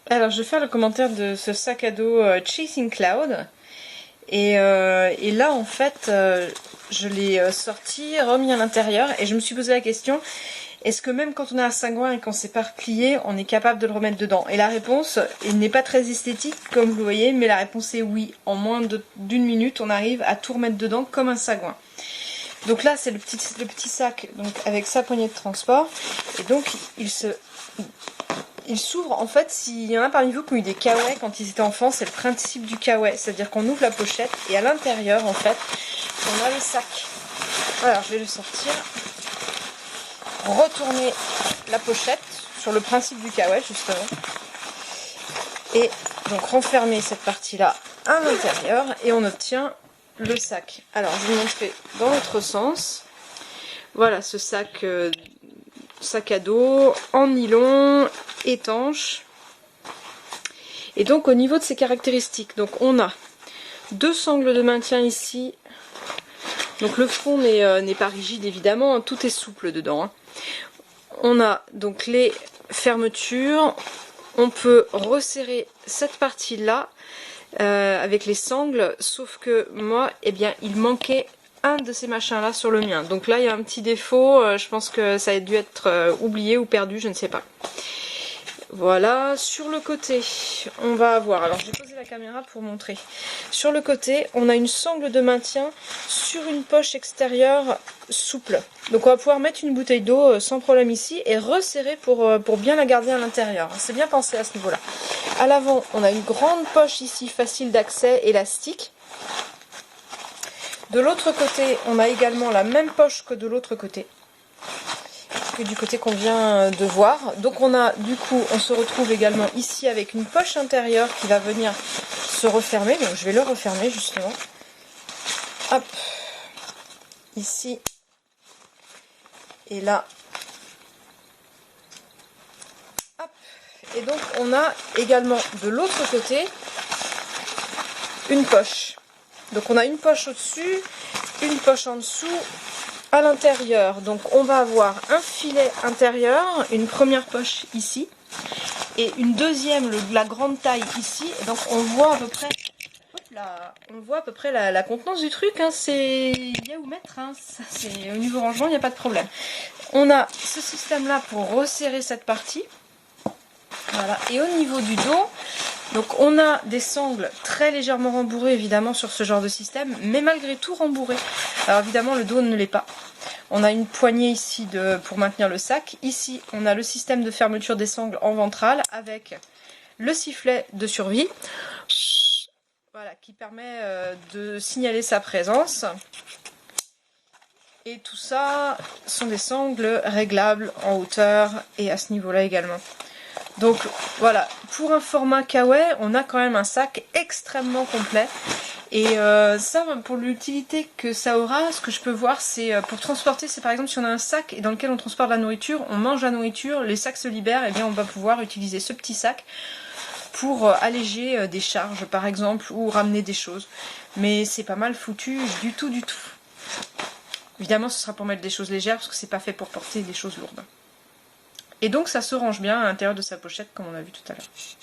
Alors, je vais faire le commentaire de ce sac à dos Chasing Cloud. Et là, en fait, je l'ai sorti, remis à l'intérieur, et je me suis posé la question, est-ce que même quand on a un sagouin et qu'on s'est pas replié, on est capable de le remettre dedans? Et la réponse, il n'est pas très esthétique, comme vous le voyez, mais la réponse est oui. En moins d'une minute, on arrive à tout remettre dedans comme un sagouin. Donc là, c'est le petit sac donc avec sa poignée de transport, et donc il s'ouvre. En fait, s'il y en a parmi vous qui ont eu des kawaii quand ils étaient enfants, c'est le principe du kawaii. C'est-à-dire qu'on ouvre la pochette et à l'intérieur, en fait, on a le sac. Alors, je vais le sortir. Retourner la pochette sur le principe du kawaii, justement. Et donc renfermer cette partie-là à l'intérieur et on obtient le sac. Alors, je vais vous montrer dans l'autre sens. Voilà ce sac à dos en nylon étanche. Et donc au niveau de ses caractéristiques, donc on a deux sangles de maintien ici. Donc le fond n'est pas rigide évidemment, hein, tout est souple dedans. Hein. On a donc les fermetures. On peut resserrer cette partie là avec les sangles, sauf que moi, eh bien, il manquait un de ces machins là sur le mien. Donc là il y a un petit défaut, je pense que ça a dû être oublié ou perdu, je ne sais pas. Voilà, sur le côté on va avoir, alors je vais poser la caméra pour montrer. Sur le côté on a une sangle de maintien sur une poche extérieure souple. Donc on va pouvoir mettre une bouteille d'eau sans problème ici et resserrer pour bien la garder à l'intérieur. C'est bien pensé à ce niveau là. À l'avant on a une grande poche ici facile d'accès, élastique. De l'autre côté, on a également la même poche que de l'autre côté, que du côté qu'on vient de voir. Donc on a, du coup, on se retrouve également ici avec une poche intérieure qui va venir se refermer. Donc je vais le refermer justement. Hop, ici et là. Hop. Et donc on a également de l'autre côté une poche. Donc on a une poche au-dessus, une poche en dessous, à l'intérieur. Donc on va avoir un filet intérieur, une première poche ici, et une deuxième, la grande taille ici. Et donc on voit à peu près, la contenance du truc. Hein, il y a où mettre. Hein, au niveau rangement, il n'y a pas de problème. On a ce système-là pour resserrer cette partie. Voilà. Et au niveau du dos, donc on a des sangles très légèrement rembourrées évidemment sur ce genre de système, mais malgré tout rembourrées. Alors évidemment le dos ne l'est pas. On a une poignée ici pour maintenir le sac. Ici on a le système de fermeture des sangles en ventrale avec le sifflet de survie. Voilà, qui permet de signaler sa présence. Et tout ça sont des sangles réglables en hauteur et à ce niveau-là également. Donc voilà, pour un format kawaii, on a quand même un sac extrêmement complet. Et ça, pour l'utilité que ça aura, ce que je peux voir, c'est pour transporter, c'est par exemple si on a un sac dans lequel on transporte la nourriture, on mange la nourriture, les sacs se libèrent, et bien on va pouvoir utiliser ce petit sac pour alléger des charges par exemple, ou ramener des choses. Mais c'est pas mal foutu du tout du tout. Évidemment ce sera pour mettre des choses légères, parce que c'est pas fait pour porter des choses lourdes. Et donc ça se range bien à l'intérieur de sa pochette comme on a vu tout à l'heure.